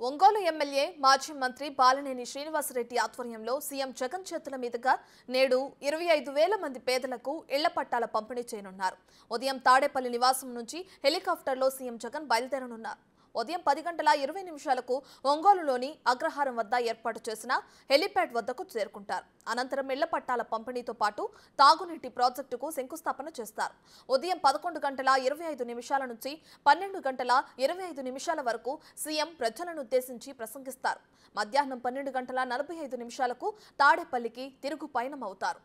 Ongole MLA మాజీ మంత్రి బాలినేని శ్రీనివాసరెడ్డి ఆధ్వర్యంలో సీఎం జగన్ చేతుల మీదుగా నేడు 25,000 మంది పేదలకు ఇళ్ల పట్టాల పంపిణీ చేయనున్నారు. ఉదయం తాడేపల్లి నివాసం నుంచి హెలికాప్టర్లో సీఎం జగన్ బయలుదేరనున్నారు. ఉదయం 10:20 ఒంగోలులోని అగ్రహారం వద్ద ఏర్పాటు చేసిన హెలిప్యాడ్ వద్దకు చేరుకుంటారు. అనంతరం ఇళ్ల పట్టాల పంపిణీతో పాటు తాగునీటి ప్రాజెక్టుకు శంకుస్థాపన చేస్తారు. ఉదయం 11:25 నుంచి 12:25 వరకు సీఎం ప్రజలను ఉద్దేశించి ప్రసంగిస్తారు. మధ్యాహ్నం 12:45 తాడేపల్లికి తిరుగు పయనమవుతారు.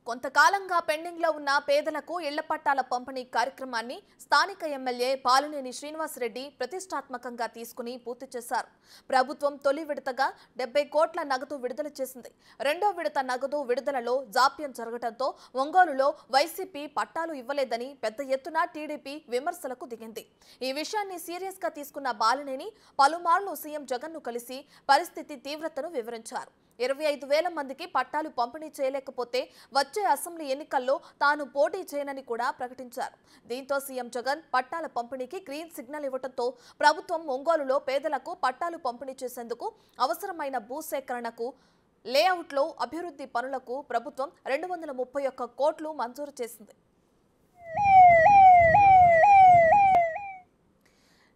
కొంతకాలంగా పెండింగ్లో ఉన్న పేదలకు ఇళ్ల పట్టాల పంపిణీ కార్యక్రమాన్ని స్థానిక ఎమ్మెల్యే బాలినేని శ్రీనివాసరెడ్డి ప్రతిష్టాత్మకంగా తీసుకుని పూర్తి చేశారు. ప్రభుత్వం తొలి విడతగా 70 కోట్ల నగదు విడుదల చేసింది. రెండో విడత నగదు విడుదలలో జాప్యం జరగడంతో ఒంగోలులో వైసీపీ పట్టాలు ఇవ్వలేదని పెద్ద ఎత్తున టీడీపీ విమర్శలకు దిగింది. ఈ విషయాన్ని సీరియస్ గా తీసుకున్న బాలినేని పలుమార్లు సీఎం జగన్ను కలిసి పరిస్థితి తీవ్రతను వివరించారు. 25,000 మందికి పట్టాలు పంపిణీ చేయలేకపోతే వచ్చే అసెంబ్లీ ఎన్నికల్లో తాను పోటీ చేయనని కూడా ప్రకటించారు. దీంతో సీఎం జగన్ పట్టాల పంపిణీకి గ్రీన్ సిగ్నల్ ఇవ్వడంతో ప్రభుత్వం ఒంగోలులో పేదలకు పట్టాలు పంపిణీ చేసేందుకు అవసరమైన భూసేకరణకు లేఅవుట్లో అభివృద్ధి పనులకు ప్రభుత్వం 231 కోట్లు మంజూరు చేసింది.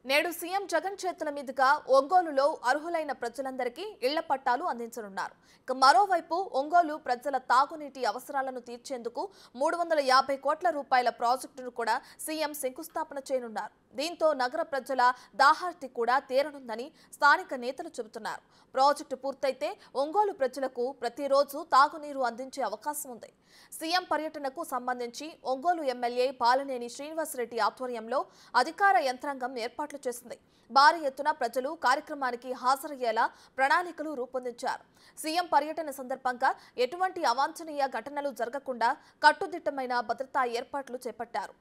నేడు సీఎం జగన్ చేతుల మీదుగా ఒంగోలులో అర్హులైన ప్రజలందరికీ ఇళ్ల పట్టాలు అందించనున్నారు. ఇక మరోవైపు ఒంగోలు ప్రజల తాగునీటి అవసరాలను తీర్చేందుకు 350 కోట్ల రూపాయల ప్రాజెక్టును కూడా సీఎం శంకుస్థాపన చేయనున్నారు. దీంతో నగర ప్రజల దాహార్తి కూడా తీరనుందని స్థానిక నేతలు చెబుతున్నారు. ప్రాజెక్టు పూర్తయితే ఒంగోలు ప్రజలకు ప్రతిరోజు తాగునీరు అందించే అవకాశం ఉంది. సీఎం పర్యటనకు సంబంధించి ఒంగోలు ఎమ్మెల్యే బాలినేని శ్రీనివాసరెడ్డి ఆధ్వర్యంలో అధికార యంత్రాంగం ఏర్పాట్లు చేసింది. భారీ ఎత్తున ప్రజలు కార్యక్రమానికి హాజరయ్యేలా ప్రణాళికలు రూపొందించారు. సీఎం పర్యటన సందర్భంగా ఎటువంటి అవాంఛనీయ ఘటనలు జరగకుండా కట్టుదిట్టమైన భద్రతా ఏర్పాట్లు చేపట్టారు.